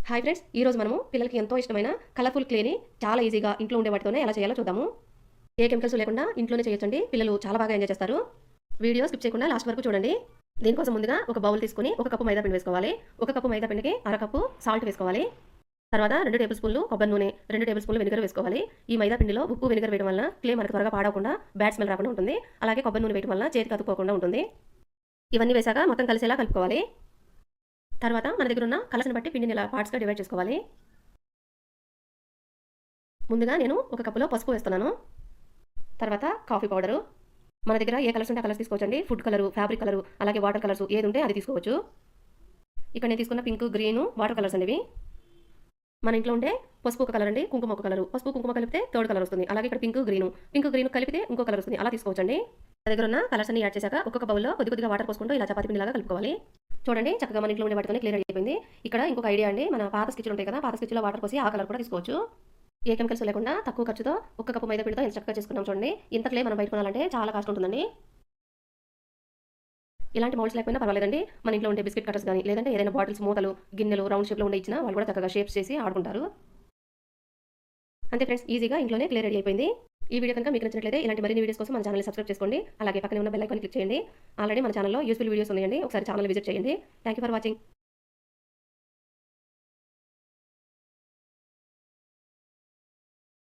Hi friends, ఈ రోజు మనము పిల్లలకి ఎంతో ఇష్టమైన కలర్ఫుల్ క్లేని చాలా ఈజీగా ఇంట్లో ఉండే వాటితోనే ఎలా చేయాలో చూద్దాము. ఏ కెమికల్స్ లేకుండా ఇంట్లోనే చేయొచ్చండి. పిల్లలు చాలా బాగా ఎంజాయ్ చేస్తారు. వీడియో స్కిప్ చేయకుండా లాస్ట్ వరకు చూడండి. దీనికోసం ముందుగా ఒక బౌల్ తీసుకుని ఒక కప్పు మైదా పిండి వేసుకోవాలి. ఒక కప్పు మైదా పిండికి అరకప్పు సాల్ట్ వేసుకోవాలి. తర్వాత 2 టేబుల్ స్పూన్లు కొబ్బరి నూనె, 2 టేబుల్ స్పూన్లు వెనిగర్ వేసుకోవాలి. ఈ మైదా పిండిలో ఉప్పు వెనిగర్ వేయడం వల్ల క్లే మనకు త్వరగా పాడవకుండా బ్యాడ్ స్మెల్ రాకుండా ఉంటుంది. అలాగే కొబ్బరి నూనె వేయడం వల్ల చేతికి అతుక్కోకుండా ఉంటుంది. ఇవన్నీ వేసాక మొత్తం కలిసేలా కలుపుకోవాలి. తర్వాత మన దగ్గర ఉన్న కలర్స్ని బట్టి పిండిని ఇలా పార్ట్స్గా డివైడ్ చేసుకోవాలి. ముందుగా నేను ఒక కప్పులో పసుపు వేస్తున్నాను. తర్వాత కాఫీ పౌడరు. మన దగ్గర ఏ కలర్స్ ఉంటే ఆ కలర్స్ తీసుకోవచ్చండి. ఫుడ్ కలరు, ఫ్యాబ్రిక్ కలరు, అలాగే వాటర్ కలర్స్ ఏది ఉంటే అది తీసుకోవచ్చు. ఇక్కడ నేను తీసుకున్న పింక్, గ్రీను వాటర్ కలర్స్ అనేవి. మన ఇంట్లో ఉంటే పసుపు ఒక కలర్ అండి, కుంకుమ ఒక కలరు. పసుపు కుంకుమ కలిపితే థర్డ్ కలర్ వస్తుంది. అలాగే ఇక్కడ పింక్ గ్రీను కలిపితే ఇంకో కలర్ వస్తుంది. అలా తీసుకోవచ్చండి. మన దగ్గర ఉన్న కలర్స్ అన్ని యాడ్ చేశాక ఒక్కొక్క బౌల్లో కొద్దిగా వాటర్ పోసుకుంటూ ఇలా చపాతీ పిండిలాగా కలుపుకోవాలి. చూడండి, చక్కగా మన ఇంట్లో ఉండే వాటితోనే క్లియర్ అయిపోయింది. ఇక్కడ ఇంకొక ఐడియా అండి, మన పాత స్కెచ్లు ఉంటాయి కదా, పాత స్కెచ్లో వాటర్ పోసి ఆ కలర్ కూడా తీసుకోవచ్చు. ఏ కెమికల్స్ లేకుండా తక్కువ ఖర్చుతో ఒక్క కప్పు మైదా పిండితో ఎంత చక్కగా చేసుకున్నాం చూడండి. ఇంత క్లే మనం బయట కొనాలంటే చాలా కాస్ట్ ఉంటుందండి. ఇలాంటి మౌల్డ్స్ లేకపోయినా పర్వాలేదండి. మన ఇంట్లో ఉండే బిస్కెట్ కటర్స్ కానీ, లేదంటే ఏదైనా బాటిల్స్, మూతలు, గిన్నెలు రౌండ్ షేప్లో ఉండే ఇచ్చినా వాళ్ళు కూడా చక్కగా షేప్స్ చేసి ఆడుకుంటారు. అంతే ఫ్రెండ్స్, ఈజీగా ఇంట్లోనే క్లియర్ రెడీ అయిపోయింది. ఈ వీడియో కనుక మీకు నచ్చినట్లయితే ఇలాంటి మరిన్ని వీడియోస్ కోసం మన ఛానల్ సబ్స్క్రైబ్ చేసుకోండి. అలాగే పక్కనే ఉన్న బెల్ ఐకాన్ క్లిక్ చేయండి. ఆల్రెడీ మన ఛానల్లో యూస్ఫుల్ వీడియోస్ ఉన్నాయండి. ఒకసారి ఛానల్ విజిట్ చేయండి. Thank you for watching.